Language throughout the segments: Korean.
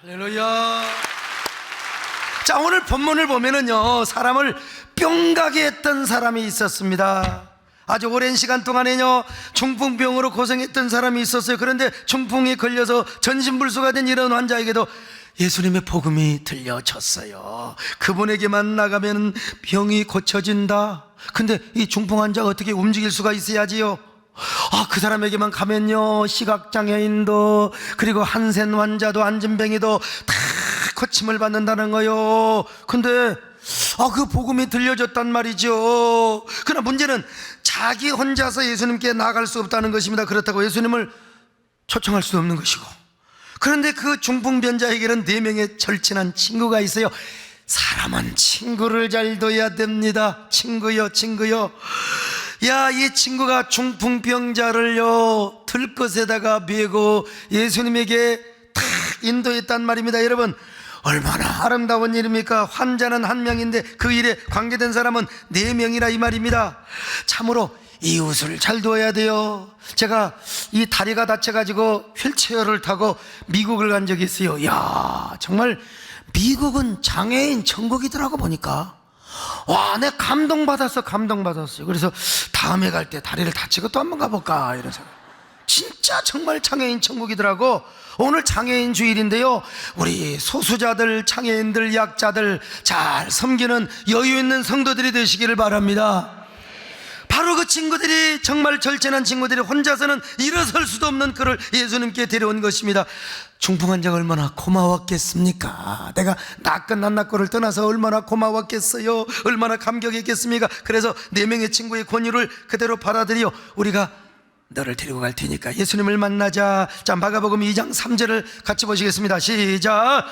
할렐루야. 자, 오늘 본문을 보면은요, 사람을 뿅 가게 했던 사람이 있었습니다. 아주 오랜 시간 동안에요, 중풍병으로 고생했던 사람이 있었어요. 그런데 중풍에 걸려서 전신불수가 된 이런 환자에게도 예수님의 복음이 들려졌어요. 그분에게만 나가면 병이 고쳐진다. 근데 이 중풍 환자가 어떻게 움직일 수가 있어야지요? 그 사람에게만 가면요, 시각장애인도, 그리고 한센 환자도, 안진뱅이도 다 고침을 받는다는 거요. 근데 그 복음이 들려졌단 말이죠. 그러나 문제는 자기 혼자서 예수님께 나갈 수 없다는 것입니다. 그렇다고 예수님을 초청할 수 없는 것이고. 그런데 그 중풍변자에게는 4명의 절친한 친구가 있어요. 사람은 친구를 잘 둬야 됩니다. 친구요. 이 친구가 중풍병자를요, 들것에다가 메고 예수님에게 탁 인도했단 말입니다. 여러분, 얼마나 아름다운 일입니까? 환자는 1명인데 그 일에 관계된 사람은 4명이라 이 말입니다. 참으로 이웃을 잘 도와야 돼요. 제가 이 다리가 다쳐가지고 휠체어를 타고 미국을 간 적이 있어요. 정말 미국은 장애인 천국이더라고 보니까. 내가 감동받았어요. 그래서 다음에 갈 때 다리를 다치고 또 한번 가볼까 이런 생각. 진짜 정말 장애인 천국이더라고. 오늘 장애인 주일인데요, 우리 소수자들, 장애인들, 약자들 잘 섬기는 여유 있는 성도들이 되시기를 바랍니다. 바로 그 친구들이, 정말 절친한 친구들이 혼자서는 일어설 수도 없는 그를 예수님께 데려온 것입니다. 중풍 환자가 얼마나 고마웠겠습니까? 내가 낫건 안 낫건을 떠나서 얼마나 고마웠겠어요. 얼마나 감격했겠습니까? 그래서 4명의 친구의 권유를 그대로 받아들여 우리가 너를 데리고 갈 테니까 예수님을 만나자. 자, 마가복음 2장 3절을 같이 보시겠습니다. 시작.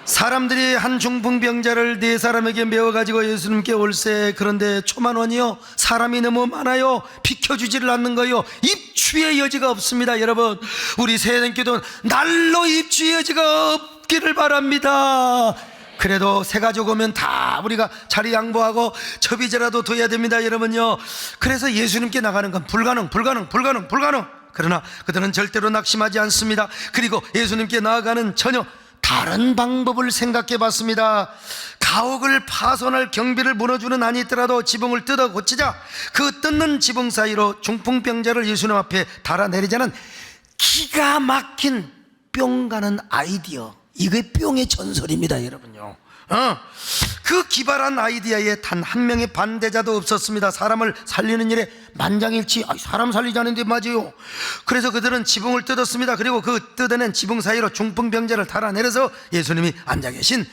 사람들이 한 중풍병자를 4사람에게 메워가지고 예수님께 올세. 그런데 초만원이요, 사람이 너무 많아요. 비켜주지를 않는 거요. 입주의 여지가 없습니다. 여러분, 우리 세대교도는 날로 입주의 여지가 없기를 바랍니다. 그래도 새 가족 오면 다 우리가 자리 양보하고 접이제라도 둬야 됩니다. 여러분요, 그래서 예수님께 나가는 건 불가능. 그러나 그들은 절대로 낙심하지 않습니다. 그리고 예수님께 나아가는 전혀 다른 방법을 생각해 봤습니다. 가옥을 파손할 경비를 무너주는 한이 있더라도 지붕을 뜯어 고치자. 그 뜯는 지붕 사이로 중풍병자를 예수님 앞에 달아내리자는 기가 막힌 뿅 가는 아이디어. 이게 뿅의 전설입니다. 여러분요, 그 기발한 아이디어에 단 1명의 반대자도 없었습니다. 사람을 살리는 일에 만장일치. 사람 살리자는데 맞아요. 그래서 그들은 지붕을 뜯었습니다. 그리고 그 뜯어낸 지붕 사이로 중풍병자를 달아내려서 예수님이 앉아 계신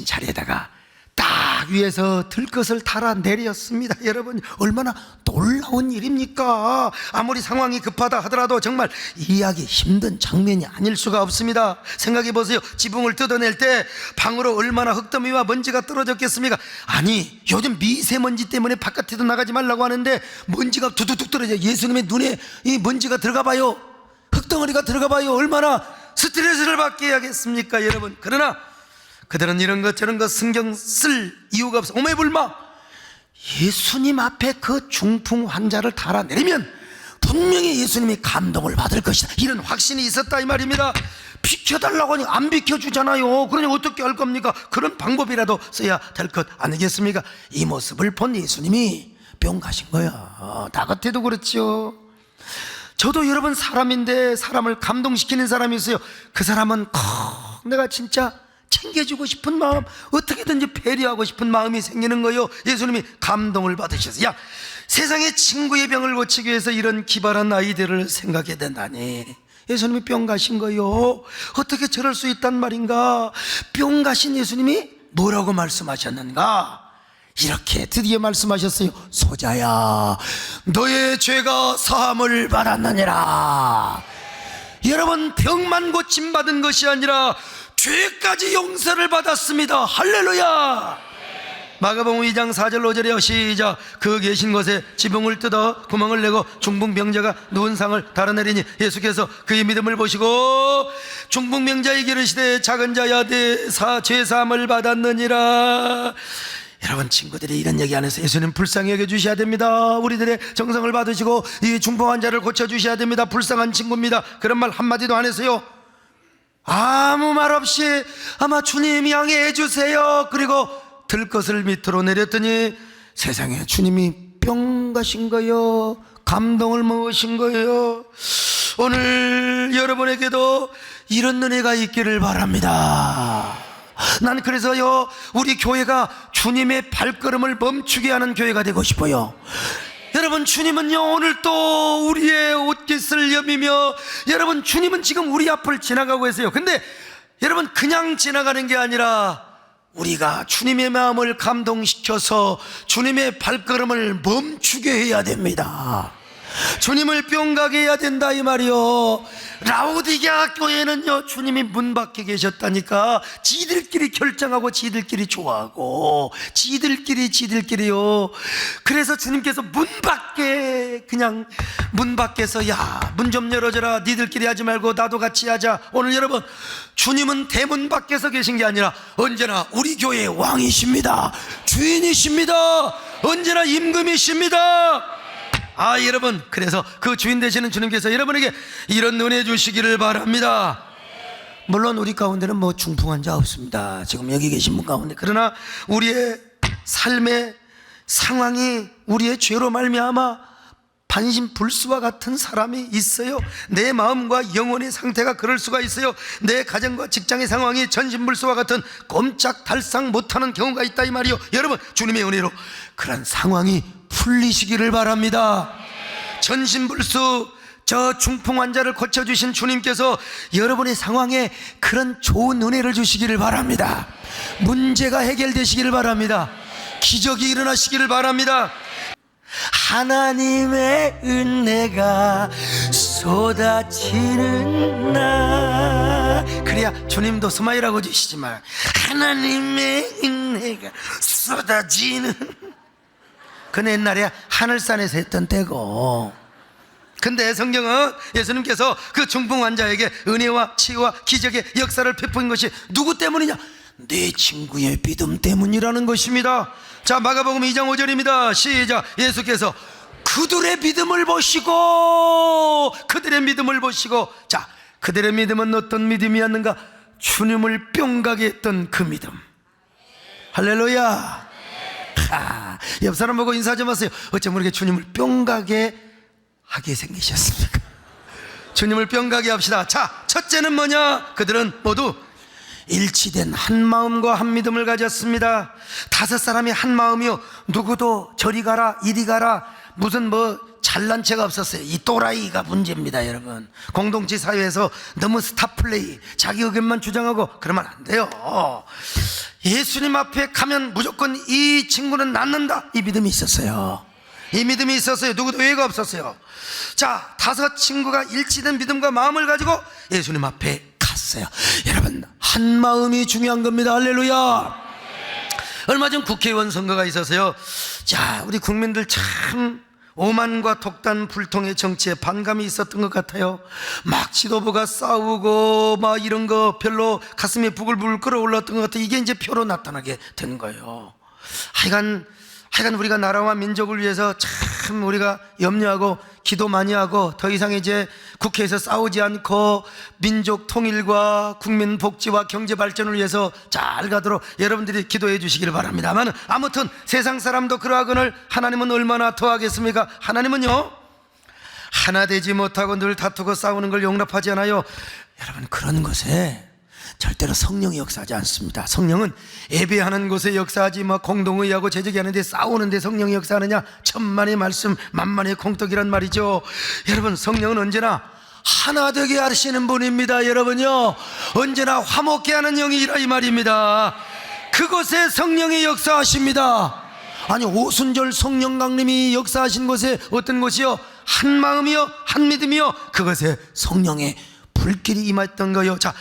자리에다가 딱 위에서 들것을 달아내렸습니다. 여러분, 얼마나 놀라운 일입니까? 아무리 상황이 급하다 하더라도 정말 이해하기 힘든 장면이 아닐 수가 없습니다. 생각해 보세요. 지붕을 뜯어낼 때 방으로 얼마나 흙더미와 먼지가 떨어졌겠습니까? 아니, 요즘 미세먼지 때문에 바깥에도 나가지 말라고 하는데 먼지가 두둑둑 떨어져요. 예수님의 눈에 이 먼지가 들어가 봐요. 흙덩어리가 들어가 봐요. 얼마나 스트레스를 받게 하겠습니까, 여러분? 그러나 그들은 이런 것 저런 것 신경 쓸 이유가 없어. 오매불망 예수님 앞에 그 중풍 환자를 달아내리면 분명히 예수님이 감동을 받을 것이다, 이런 확신이 있었다 이 말입니다. 비켜달라고 하니 안 비켜주잖아요. 그러니 어떻게 할 겁니까? 그런 방법이라도 써야 될 것 아니겠습니까? 이 모습을 본 예수님이 뿅 가신 거야. 나 같아도 그렇죠. 저도 여러분 사람인데 사람을 감동시키는 사람이 있어요. 그 사람은 내가 진짜 챙겨주고 싶은 마음, 어떻게든지 배려하고 싶은 마음이 생기는 거예요. 예수님이 감동을 받으셔서, 세상의 친구의 병을 고치기 위해서 이런 기발한 아이디어를 생각해야 된다니. 예수님이 뿅 가신 거예요. 어떻게 저럴 수 있단 말인가? 뿅 가신 예수님이 뭐라고 말씀하셨는가? 이렇게 드디어 말씀하셨어요. 소자야, 너의 죄가 사함을 받았느니라. 여러분, 병만 고침받은 것이 아니라 죄까지 용서를 받았습니다. 할렐루야. 마가복음 2장 4절 5절이요. 시작. 그 계신 곳에 지붕을 뜯어 구멍을 내고 중풍병자가 누운 상을 달아내리니 예수께서 그의 믿음을 보시고 중풍병자에게 이르시되 작은 자야, 네 죄 사함을 받았느니라. 여러분, 친구들이 이런 얘기 안 해서 예수님 불쌍히 여겨주셔야 됩니다. 우리들의 정성을 받으시고 이 중풍 환자를 고쳐주셔야 됩니다. 불쌍한 친구입니다. 그런 말 한마디도 안 했어요. 아무 말없이 아마 주님 양해해 주세요. 그리고 들것을 밑으로 내렸더니 세상에 주님이 뿅 가신 거요. 감동을 먹으신 거예요. 오늘 여러분에게도 이런 은혜가 있기를 바랍니다. 난 그래서요, 우리 교회가 주님의 발걸음을 멈추게 하는 교회가 되고 싶어요. 여러분, 주님은요 오늘 또 우리의 옷깃을 여미며, 여러분 주님은 지금 우리 앞을 지나가고 계세요. 근데 여러분, 그냥 지나가는 게 아니라 우리가 주님의 마음을 감동시켜서 주님의 발걸음을 멈추게 해야 됩니다. 주님을 뿅 가게 해야 된다 이 말이요. 라오디게아 교회는요, 주님이 문 밖에 계셨다니까 지들끼리 결정하고 지들끼리 좋아하고 지들끼리요. 그래서 주님께서 문 밖에, 그냥 문 밖에서 야, 문 좀 열어줘라, 니들끼리 하지 말고 나도 같이 하자. 오늘 여러분, 주님은 대문 밖에서 계신 게 아니라 언제나 우리 교회의 왕이십니다. 주인이십니다. 언제나 임금이십니다. 여러분, 그래서 그 주인 되시는 주님께서 여러분에게 이런 은혜 주시기를 바랍니다. 물론 우리 가운데는 뭐 중풍한 자 없습니다. 지금 여기 계신 분 가운데. 그러나 우리의 삶의 상황이 우리의 죄로 말미암아 반신불수와 같은 사람이 있어요. 내 마음과 영혼의 상태가 그럴 수가 있어요. 내 가정과 직장의 상황이 전신불수와 같은 꼼짝달싹 못하는 경우가 있다 이 말이요. 여러분, 주님의 은혜로 그런 상황이 풀리시기를 바랍니다. 전신불수, 저 중풍 환자를 고쳐주신 주님께서 여러분의 상황에 그런 좋은 은혜를 주시기를 바랍니다. 문제가 해결되시기를 바랍니다. 기적이 일어나시기를 바랍니다. 하나님의 은혜가 쏟아지는 날, 그래야 주님도 스마일하고 주시지만 하나님의 은혜가 쏟아지는, 그는 옛날에 하늘산에서 했던 때고. 근데 성경은 예수님께서 그 중풍 환자에게 은혜와 치유와 기적의 역사를 베푼 것이 누구 때문이냐? 내 친구의 믿음 때문이라는 것입니다. 자, 마가복음 2장 5절입니다 시작. 예수께서 그들의 믿음을 보시고, 자, 그들의 믿음은 어떤 믿음이었는가? 주님을 뿅 가게 했던 그 믿음. 할렐루야. 옆 사람 보고 인사 좀 하세요. 어쩜 그렇게 주님을 뿅 가게 하게 생기셨습니까? 주님을 뿅 가게 합시다. 자, 첫째는 뭐냐? 그들은 모두 일치된 한 마음과 한 믿음을 가졌습니다. 5사람이 한 마음이요, 누구도 저리 가라 이리 가라 무슨 뭐 잘난 체가 없었어요. 이 또라이가 문제입니다. 여러분, 공동체 사회에서 너무 스타플레이, 자기 의견만 주장하고 그러면 안 돼요. 예수님 앞에 가면 무조건 이 친구는 낫는다, 이 믿음이 있었어요. 이 믿음이 있었어요. 누구도 예가 없었어요. 자, 5 친구가 일치된 믿음과 마음을 가지고 예수님 앞에 갔어요. 여러분, 한 마음이 중요한 겁니다. 할렐루야. 얼마 전 국회의원 선거가 있어서요, 자, 우리 국민들 참 오만과 독단 불통의 정치에 반감이 있었던 것 같아요. 막 지도부가 싸우고 막 이런 거 별로 가슴이 부글부글 끓어올랐던 것 같아요. 이게 이제 표로 나타나게 된 거예요. 하여간 우리가 나라와 민족을 위해서 참 우리가 염려하고 기도 많이 하고, 더 이상 이제 국회에서 싸우지 않고 민족 통일과 국민 복지와 경제 발전을 위해서 잘 가도록 여러분들이 기도해 주시기를 바랍니다만, 아무튼 세상 사람도 그러하거늘 하나님은 얼마나 더하겠습니까? 하나님은요, 하나 되지 못하고 늘 다투고 싸우는 걸 용납하지 않아요. 여러분, 그런 것에 절대로 성령이 역사하지 않습니다. 성령은 예배하는 곳에 역사하지, 뭐 공동의하고 제적이 하는데 싸우는데 성령이 역사하느냐? 천만의 말씀 만만의 공덕이란 말이죠. 여러분, 성령은 언제나 하나 되게 하시는 분입니다. 여러분요, 언제나 화목케 하는 영이라 이 말입니다. 그곳에 성령이 역사하십니다. 아니, 오순절 성령 강림이 역사하신 곳에 어떤 곳이요? 한 마음이요, 한 믿음이요, 그것에 성령의 불길이 임했던 거요. 자,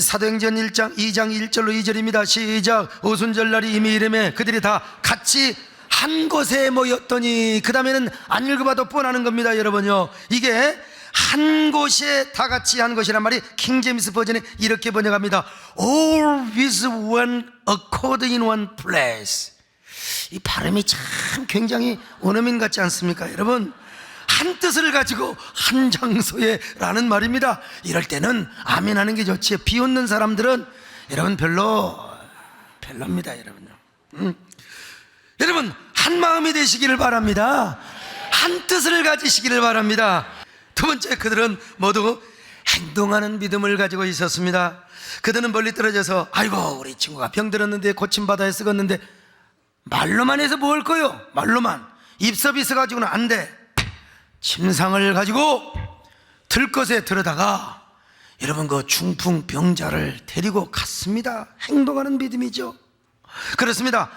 사도행전 2장 1절로 2절입니다 시작. 오순절날이 이미 이름에 그들이 다 같이 한 곳에 모였더니, 그 다음에는 안 읽어봐도 뻔하는 겁니다. 여러분요, 이게 한 곳에 다 같이 한 것이란 말이 킹제임스 버전에 이렇게 번역합니다. All with one accord in one place. 이 발음이 참 굉장히 원어민 같지 않습니까? 여러분, 한 뜻을 가지고 한 장소에 라는 말입니다. 이럴 때는 아멘 하는 게 좋지요. 비웃는 사람들은 여러분 별로입니다. 여러분 한 마음이 되시기를 바랍니다. 한 뜻을 가지시기를 바랍니다. 두 번째, 그들은 모두 행동하는 믿음을 가지고 있었습니다. 그들은 멀리 떨어져서 아이고 우리 친구가 병들었는데 고침받아야 쓰겠는데 말로만 해서 뭘 거요? 말로만 입섭이 있어가지고는 안 돼. 침상을 가지고 들것에 들어다가 여러분 그 중풍병자를 데리고 갔습니다. 행동하는 믿음이죠. 그렇습니다.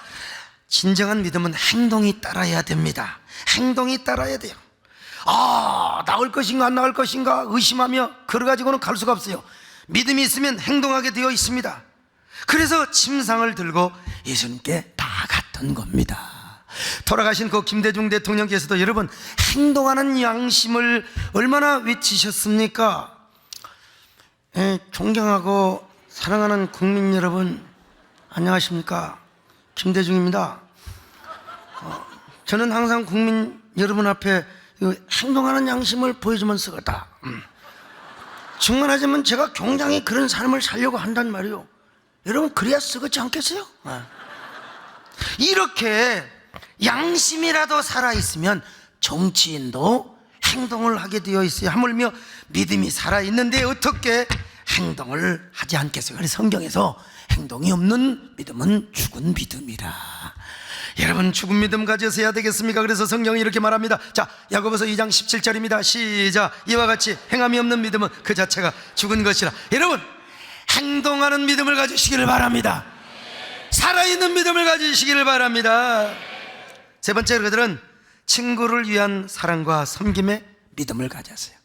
진정한 믿음은 행동이 따라야 됩니다. 행동이 따라야 돼요. 나올 것인가 안 나올 것인가 의심하며 그래가지고는 갈 수가 없어요. 믿음이 있으면 행동하게 되어 있습니다. 그래서 침상을 들고 예수님께 다 갔던 겁니다. 돌아가신 그 김대중 대통령께서도 여러분 행동하는 양심을 얼마나 외치셨습니까? 존경하고 사랑하는 국민 여러분, 안녕하십니까? 김대중입니다. 저는 항상 국민 여러분 앞에 행동하는 양심을 보여주면 쓰겠다. 정말하자면 제가 굉장히 그런 삶을 살려고 한단 말이요. 여러분 그래야 쓰겠지 않겠어요? 이렇게 양심이라도 살아있으면 정치인도 행동을 하게 되어 있어요. 하물며 믿음이 살아있는데 어떻게 행동을 하지 않겠어요? 그래서 성경에서 행동이 없는 믿음은 죽은 믿음이라. 여러분 죽은 믿음 가져서야 되겠습니까? 그래서 성경이 이렇게 말합니다. 자, 야고보서 2장 17절입니다 시작. 이와 같이 행함이 없는 믿음은 그 자체가 죽은 것이라. 여러분 행동하는 믿음을 가지시기를 바랍니다. 살아있는 믿음을 가지시기를 바랍니다. 세 번째, 그들은 친구를 위한 사랑과 섬김의 믿음을 가졌어요.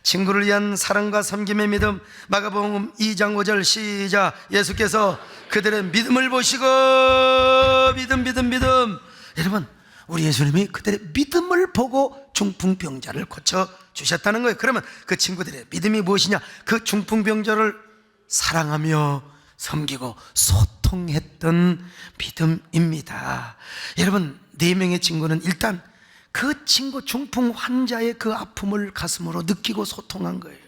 친구를 위한 사랑과 섬김의 믿음. 마가복음 2장 5절 시작. 예수께서 그들의 믿음을 보시고 믿음. 여러분 우리 예수님이 그들의 믿음을 보고 중풍병자를 고쳐주셨다는 거예요. 그러면 그 친구들의 믿음이 무엇이냐? 그 중풍병자를 사랑하며 섬기고 소통했던 믿음입니다. 여러분 4명의 친구는 일단 그 친구 중풍 환자의 그 아픔을 가슴으로 느끼고 소통한 거예요.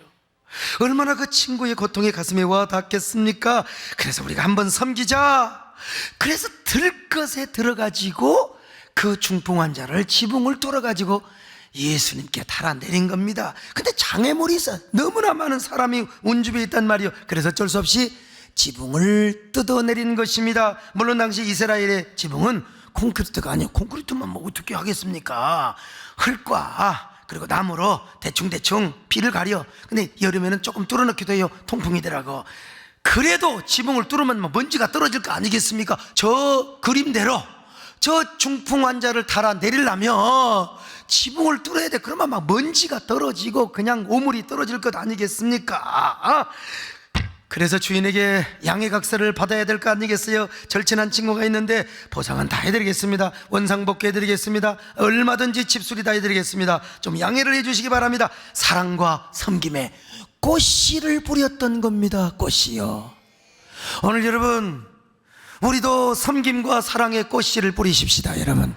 얼마나 그 친구의 고통이 가슴에 와 닿겠습니까? 그래서 우리가 한번 섬기자. 그래서 들것에 들어가지고 그 중풍 환자를 지붕을 뚫어가지고 예수님께 달아내린 겁니다. 근데 장애물이 있어. 너무나 많은 사람이 운집에 있단 말이에요. 그래서 어쩔 수 없이 지붕을 뜯어내린 것입니다. 물론 당시 이스라엘의 지붕은 콘크리트가 아니에요. 콘크리트만 뭐 어떻게 하겠습니까? 흙과 그리고 나무로 대충 비를 가려. 근데 여름에는 조금 뚫어놓기도 해요. 통풍이 되라고. 그래도 지붕을 뚫으면 먼지가 떨어질 거 아니겠습니까? 저 그림대로 저 중풍 환자를 달아내리려면 지붕을 뚫어야 돼. 그러면 막 먼지가 떨어지고 그냥 오물이 떨어질 것 아니겠습니까? 그래서 주인에게 양해 각서를 받아야 될 거 아니겠어요? 절친한 친구가 있는데 보상은 다 해드리겠습니다. 원상복귀 해드리겠습니다. 얼마든지 집수리 다 해드리겠습니다. 좀 양해를 해주시기 바랍니다. 사랑과 섬김에 꽃씨를 뿌렸던 겁니다. 꽃씨요. 오늘 여러분 우리도 섬김과 사랑의 꽃씨를 뿌리십시다. 여러분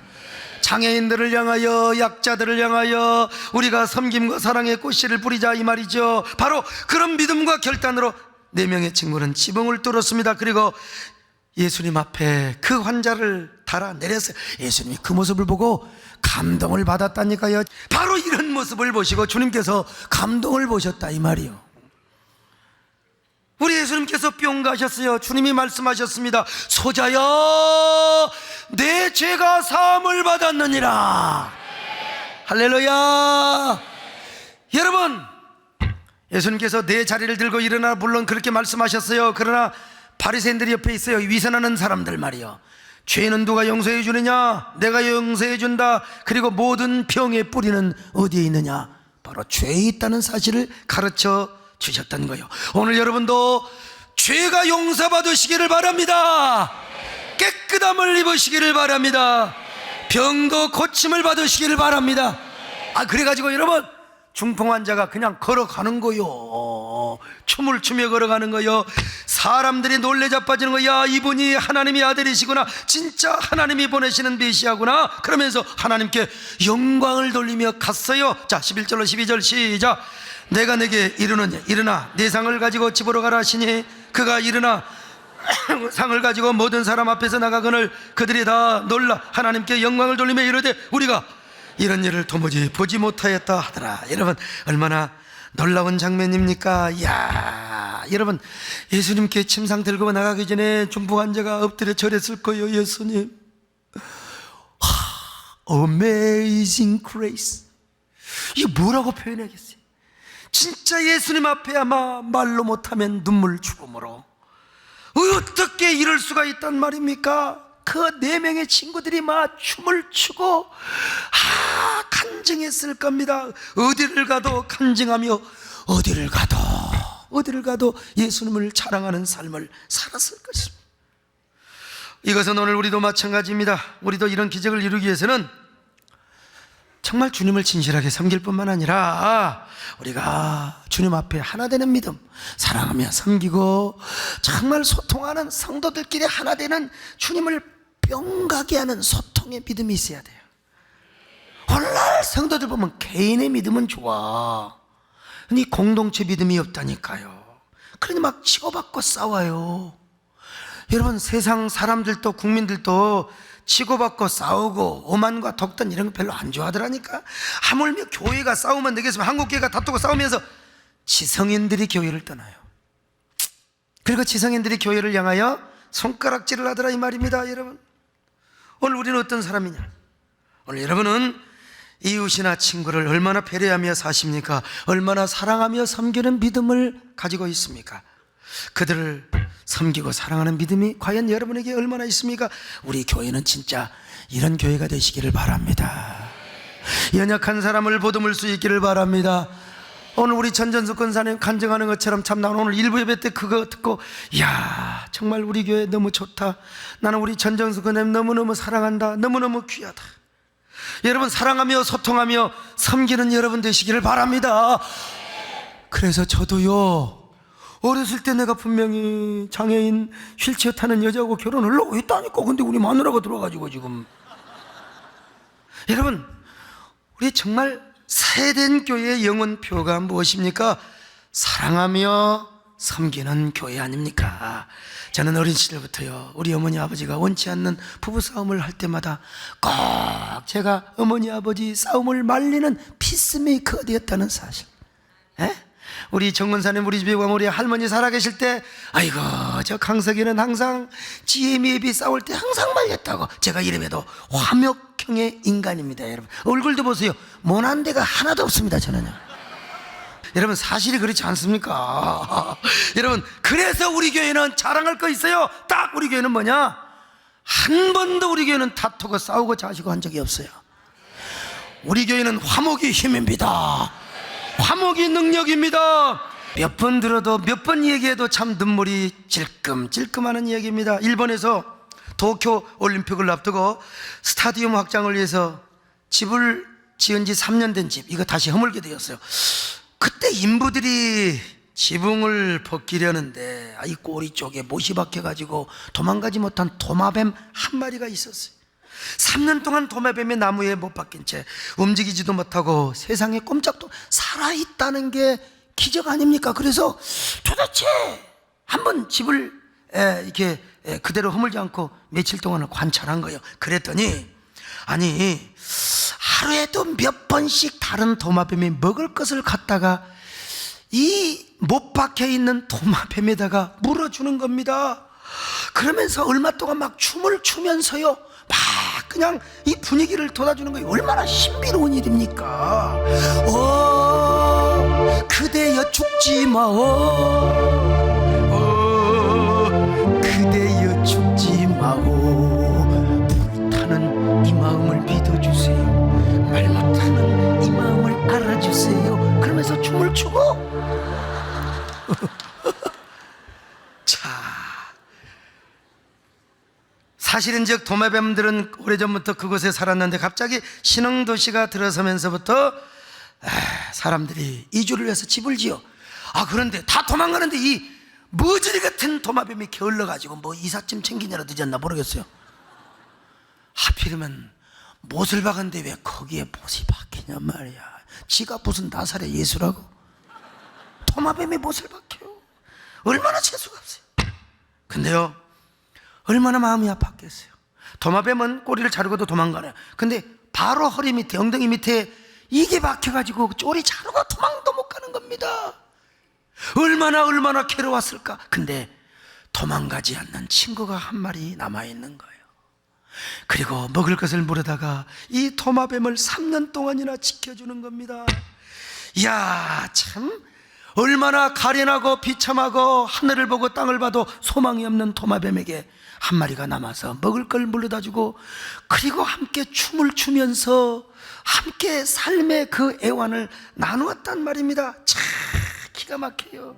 장애인들을 향하여, 약자들을 향하여 우리가 섬김과 사랑의 꽃씨를 뿌리자 이 말이죠. 바로 그런 믿음과 결단으로 4명의 친구는 지붕을 뚫었습니다. 그리고 예수님 앞에 그 환자를 달아내렸어요. 예수님이 그 모습을 보고 감동을 받았다니까요. 바로 이런 모습을 보시고 주님께서 감동을 보셨다 이 말이요. 우리 예수님께서 뿅 가셨어요. 주님이 말씀하셨습니다. 소자야 내 죄가 사함을 받았느니라. 할렐루야. 여러분 예수님께서 내 자리를 들고 일어나, 물론 그렇게 말씀하셨어요. 그러나 바리새인들이 옆에 있어요. 위선하는 사람들 말이요. 죄는 누가 용서해 주느냐? 내가 용서해 준다. 그리고 모든 병의 뿌리는 어디에 있느냐? 바로 죄에 있다는 사실을 가르쳐 주셨던 거예요. 오늘 여러분도 죄가 용서받으시기를 바랍니다. 깨끗함을 입으시기를 바랍니다. 병도 고침을 받으시기를 바랍니다. 그래가지고 여러분 중풍 환자가 그냥 걸어가는 거요. 춤을 추며 걸어가는 거요. 사람들이 놀래 자빠지는 거야. 이분이 하나님의 아들이시구나, 진짜 하나님이 보내시는 메시아구나. 그러면서 하나님께 영광을 돌리며 갔어요. 자, 11절로 12절 시작. 내가 내게 이르노니 일어나 내 상을 가지고 집으로 가라 하시니 그가 일어나 상을 가지고 모든 사람 앞에서 나가거늘 그들이 다 놀라 하나님께 영광을 돌리며 이르되 우리가 이런 일을 도무지 보지 못하였다 하더라. 여러분, 얼마나 놀라운 장면입니까? 이야, 여러분, 예수님께 침상 들고 나가기 전에 중풍 환자가 엎드려 절했을 거예요. 예수님, Amazing Grace. 이게 뭐라고 표현하겠어요? 진짜 예수님 앞에 아마 말로 못하면 눈물 죽음으로 어떻게 이럴 수가 있단 말입니까? 그 4명의 친구들이 막 춤을 추고 간증했을 겁니다. 어디를 가도 간증하며 어디를 가도 예수님을 자랑하는 삶을 살았을 것입니다. 이것은 오늘 우리도 마찬가지입니다. 우리도 이런 기적을 이루기 위해서는 정말 주님을 진실하게 섬길 뿐만 아니라 우리가 주님 앞에 하나 되는 믿음, 사랑하며 섬기고 정말 소통하는 성도들끼리 하나 되는 주님을 뿅가게 하는 소통의 믿음이 있어야 돼요. 오늘날 성도들 보면 개인의 믿음은 좋아, 근데 공동체 믿음이 없다니까요. 그러니 막 치고받고 싸워요. 여러분, 세상 사람들도 국민들도 치고받고 싸우고 오만과 독단 이런 거 별로 안 좋아하더라니까. 하물며 교회가 싸우면 되겠으면 한국교회가 다투고 싸우면서 지성인들이 교회를 떠나요. 그리고 지성인들이 교회를 향하여 손가락질을 하더라 이 말입니다. 여러분, 오늘 우리는 어떤 사람이냐? 오늘 여러분은 이웃이나 친구를 얼마나 배려하며 사십니까? 얼마나 사랑하며 섬기는 믿음을 가지고 있습니까? 그들을 섬기고 사랑하는 믿음이 과연 여러분에게 얼마나 있습니까? 우리 교회는 진짜 이런 교회가 되시기를 바랍니다. 연약한 사람을 보듬을 수 있기를 바랍니다. 오늘 우리 전전숙 권사님 간증하는 것처럼 참 나는 오늘 일부 예배 때 그거 듣고 이야, 정말 우리 교회 너무 좋다. 나는 우리 전전숙 권사님 너무너무 사랑한다. 너무너무 귀하다. 여러분, 사랑하며 소통하며 섬기는 여러분 되시기를 바랍니다. 그래서 저도요, 어렸을 때 내가 분명히 장애인 휠체어 타는 여자하고 결혼을 하려고 했다니까. 근데 우리 마누라가 들어와가지고 지금. 여러분, 우리 정말 세된 교회의 영혼표가 무엇입니까? 사랑하며 섬기는 교회 아닙니까? 저는 어린 시절부터요, 우리 어머니 아버지가 원치 않는 부부싸움을 할 때마다 꼭 제가 어머니 아버지 싸움을 말리는 피스메이커가 되었다는 사실. 에? 우리 정권사님 우리 집에 오면 우리 할머니 살아계실 때 아이고 저 강석이는 항상 지혜미애비 싸울 때 항상 말렸다고. 제가 이름에도 화목형의 인간입니다. 여러분, 얼굴도 보세요. 모난 데가 하나도 없습니다. 저는요. 여러분, 사실이 그렇지 않습니까? 여러분, 그래서 우리 교회는 자랑할 거 있어요. 딱 우리 교회는 뭐냐? 한 번도 우리 교회는 다투고 싸우고 자시고 한 적이 없어요. 우리 교회는 화목이 힘입니다. 화목이 능력입니다. 몇 번 들어도 몇 번 얘기해도 참 눈물이 찔끔찔끔하는 이야기입니다. 일본에서 도쿄 올림픽을 앞두고 스타디움 확장을 위해서 집을 지은 지 3년 된 집, 이거 다시 허물게 되었어요. 그때 인부들이 지붕을 벗기려는데 이 꼬리 쪽에 못이 박혀가지고 도망가지 못한 도마뱀 한 마리가 있었어요. 3년 동안 도마뱀의 나무에 못 박힌 채 움직이지도 못하고 세상에 꼼짝도 살아있다는 게 기적 아닙니까? 그래서 도대체 한번 집을 이렇게 그대로 허물지 않고 며칠 동안을 관찰한 거예요. 그랬더니 아니, 하루에도 몇 번씩 다른 도마뱀이 먹을 것을 갖다가 이 못 박혀 있는 도마뱀에다가 물어주는 겁니다. 그러면서 얼마 동안 막 춤을 추면서요, 막 그냥 이 분위기를 돋아주는 거예요. 얼마나 신비로운 일입니까? 그대여 죽지 마오, 그대여 죽지 마오. 불타는 이 마음을 믿어주세요. 말 못하는 이 마음을 알아주세요. 그러면서 춤을 추고 자, 사실은즉 도마뱀들은 오래전부터 그곳에 살았는데 갑자기 신흥도시가 들어서면서부터 사람들이 이주를 위해서 집을 지어. 그런데 다 도망가는데 이 머저리 같은 도마뱀이 게을러가지고 뭐 이삿짐 챙기느라 늦었나 모르겠어요. 하필이면 못을 박았는데 왜 거기에 못이 박히냐 말이야. 지가 무슨 나사렛 예수라고 도마뱀이 못을 박혀요. 얼마나 재수가 없어요. 근데요, 얼마나 마음이 아팠겠어요. 도마뱀은 꼬리를 자르고도 도망가네. 근데 바로 허리 밑에, 엉덩이 밑에 이게 박혀가지고 쪼리 자르고 도망도 못 가는 겁니다. 얼마나 괴로웠을까. 근데 도망가지 않는 친구가 한 마리 남아있는 거예요. 그리고 먹을 것을 물어다가 이 도마뱀을 3년 동안이나 지켜주는 겁니다. 이야, 참 얼마나 가련하고 비참하고 하늘을 보고 땅을 봐도 소망이 없는 도마뱀에게 한 마리가 남아서 먹을 걸 물어다주고, 그리고 함께 춤을 추면서 함께 삶의 그 애환을 나누었단 말입니다. 참 기가 막혀요.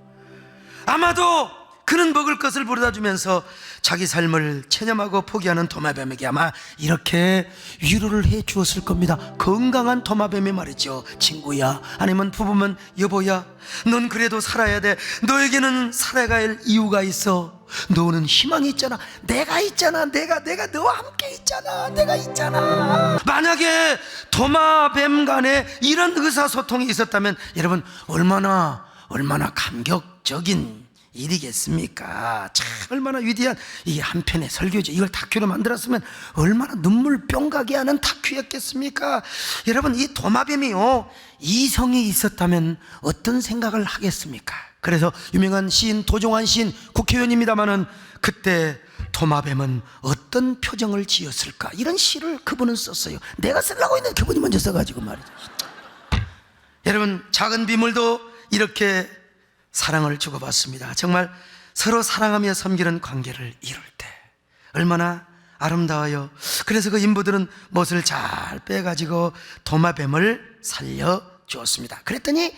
아마도 그는 먹을 것을 물어다주면서 자기 삶을 체념하고 포기하는 도마뱀에게 아마 이렇게 위로를 해 주었을 겁니다. 건강한 도마뱀이 말이죠. 친구야, 아니면 부부면 여보야, 넌 그래도 살아야 돼. 너에게는 살아가야 할 이유가 있어. 너는 희망이 있잖아. 내가 있잖아. 내가 너와 함께 있잖아. 내가 있잖아. 만약에 도마뱀 간에 이런 의사소통이 있었다면 여러분 얼마나 감격적인 일이겠습니까? 참 얼마나 위대한 이 한편의 설교죠. 이걸 다큐로 만들었으면 얼마나 눈물 뿅가게 하는 다큐였겠습니까? 여러분, 이 도마뱀이요, 이성이 있었다면 어떤 생각을 하겠습니까? 그래서 유명한 시인 도종환 시인, 국회의원입니다마는 그때 도마뱀은 어떤 표정을 지었을까, 이런 시를 그분은 썼어요. 내가 쓰려고 했는데 그분이 먼저 써가지고 말이죠. 여러분, 작은 비물도 이렇게 사랑을 주고받습니다. 정말 서로 사랑하며 섬기는 관계를 이룰 때 얼마나 아름다워요. 그래서 그 인부들은 못을 잘 빼가지고 도마뱀을 살려주었습니다. 그랬더니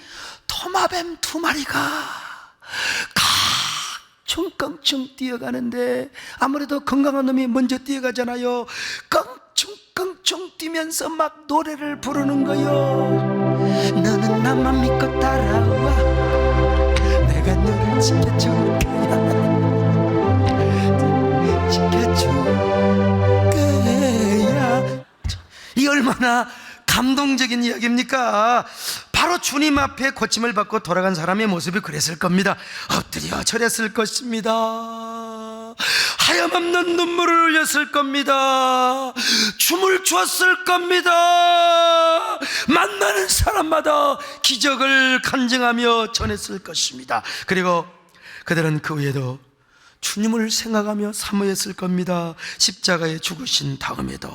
도마뱀 2마리가 껑충껑충 뛰어가는데, 아무래도 건강한 놈이 먼저 뛰어가잖아요. 껑충껑충 뛰면서 막 노래를 부르는 거요. 너는 나만 믿고 따라와, 내가 너를 지켜줄 거야. 지켜줄 거야. 이 얼마나 감동적인 이야기입니까? 바로 주님 앞에 고침을 받고 돌아간 사람의 모습이 그랬을 겁니다. 엎드려 절했을 것입니다. 하염없는 눈물을 흘렸을 겁니다. 춤을 췄을 겁니다. 만나는 사람마다 기적을 간증하며 전했을 것입니다. 그리고 그들은 그 후에도 주님을 생각하며 사모했을 겁니다. 십자가에 죽으신 다음에도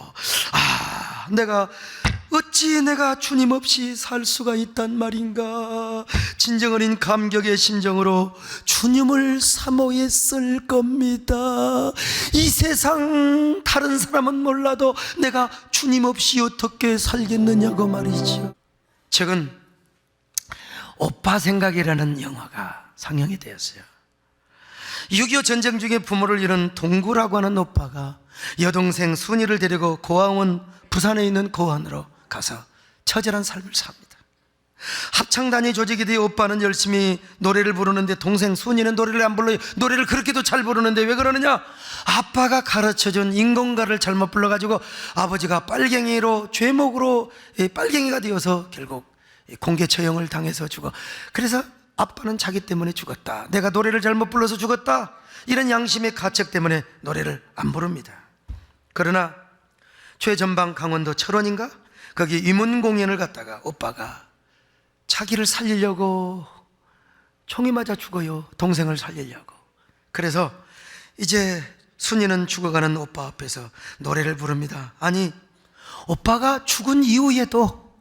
어찌 내가 주님 없이 살 수가 있단 말인가, 진정 어린 감격의 심정으로 주님을 사모했을 겁니다. 이 세상 다른 사람은 몰라도 내가 주님 없이 어떻게 살겠느냐고 말이죠. 최근 오빠 생각이라는 영화가 상영이 되었어요. 6.25 전쟁 중에 부모를 잃은 동구라고 하는 오빠가 여동생 순이를 데리고 고아원, 부산에 있는 고아원으로 가서 처절한 삶을 삽니다. 합창단이 조직이 되어 오빠는 열심히 노래를 부르는데 동생 순이는 노래를 안 불러요. 노래를 그렇게도 잘 부르는데 왜 그러느냐? 아빠가 가르쳐준 인공가를 잘못 불러가지고 아버지가 빨갱이로, 죄목으로 빨갱이가 되어서 결국 공개 처형을 당해서 죽어. 그래서 아빠는 자기 때문에 죽었다, 내가 노래를 잘못 불러서 죽었다, 이런 양심의 가책 때문에 노래를 안 부릅니다. 그러나 최전방 강원도 철원인가? 거기 위문 공연을 갔다가 오빠가 자기를 살리려고 총이 맞아 죽어요. 동생을 살리려고. 그래서 이제 순이는 죽어가는 오빠 앞에서 노래를 부릅니다. 아니, 오빠가 죽은 이후에도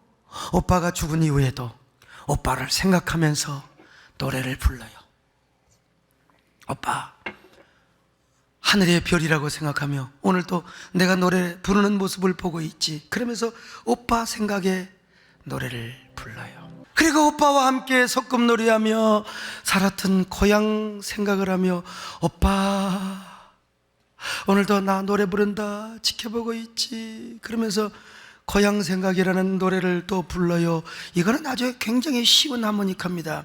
오빠를 생각하면서 노래를 불러요. 오빠, 하늘의 별이라고 생각하며 오늘도 내가 노래 부르는 모습을 보고 있지. 그러면서 오빠 생각에 노래를 불러요. 그리고 오빠와 함께 소꿉놀이하며 살았던 고향 생각을 하며, 오빠 오늘도 나 노래 부른다 지켜보고 있지. 그러면서 고향 생각이라는 노래를 또 불러요. 이거는 아주 굉장히 쉬운 하모니카입니다.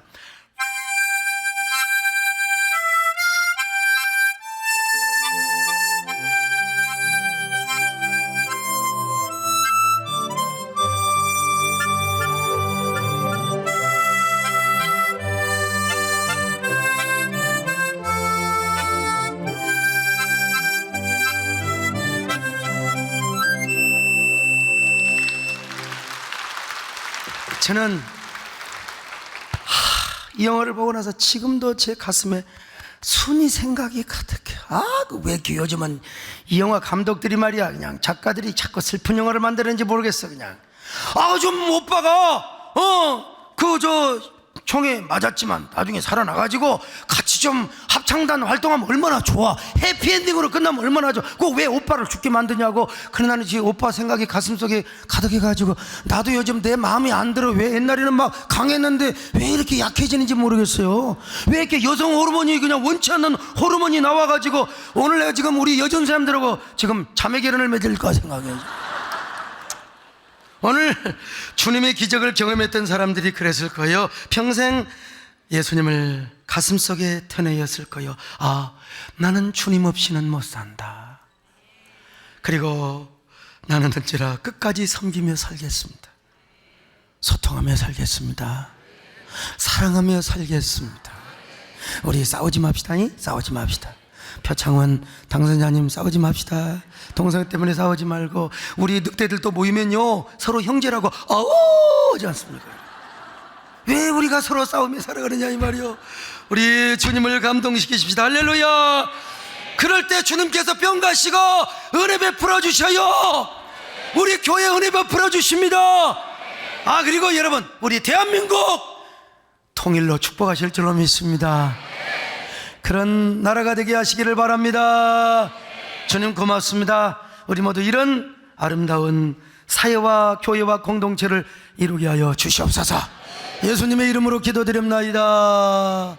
저는 이 영화를 보고 나서 지금도 제 가슴에 순이 생각이 가득해요. 왜 이렇게 요즘은 이 영화 감독들이 말이야, 그냥 작가들이 자꾸 슬픈 영화를 만드는지 모르겠어. 그냥 좀 오빠가 총에 맞았지만 나중에 살아나가지고 같이 좀 합창단 활동하면 얼마나 좋아. 해피엔딩으로 끝나면 얼마나 좋아. 왜 오빠를 죽게 만드냐고. 그래, 나는 지금 오빠 생각이 가슴속에 가득해가지고 나도 요즘 내 마음이 안 들어. 왜 옛날에는 막 강했는데 왜 이렇게 약해지는지 모르겠어요. 왜 이렇게 여성 호르몬이 그냥 원치 않는 호르몬이 나와가지고 오늘 내가 지금 우리 여전 사람들하고 지금 자매 결혼을 맺을까 생각해요. 오늘 주님의 기적을 경험했던 사람들이 그랬을 거예요. 평생 예수님을 가슴속에 터내었을 거예요. 나는 주님 없이는 못 산다. 그리고 나는 어찌나 끝까지 섬기며 살겠습니다. 소통하며 살겠습니다. 사랑하며 살겠습니다. 우리 싸우지 맙시다. 싸우지 맙시다. 표창원 당선자님, 싸우지 맙시다. 동성 때문에 싸우지 말고, 우리 늑대들도 모이면요 서로 형제라고 하지 않습니까? 왜 우리가 서로 싸우며 살아가느냐 이 말이요. 우리 주님을 감동시키십시다. 할렐루야. 그럴 때 주님께서 병 가시고 은혜 베풀어 주셔요. 우리 교회 은혜 베풀어 주십니다. 그리고 여러분, 우리 대한민국 통일로 축복하실 줄로 믿습니다. 그런 나라가 되게 하시기를 바랍니다. 주님 고맙습니다. 우리 모두 이런 아름다운 사회와 교회와 공동체를 이루게 하여 주시옵소서. 예수님의 이름으로 기도드립나이다.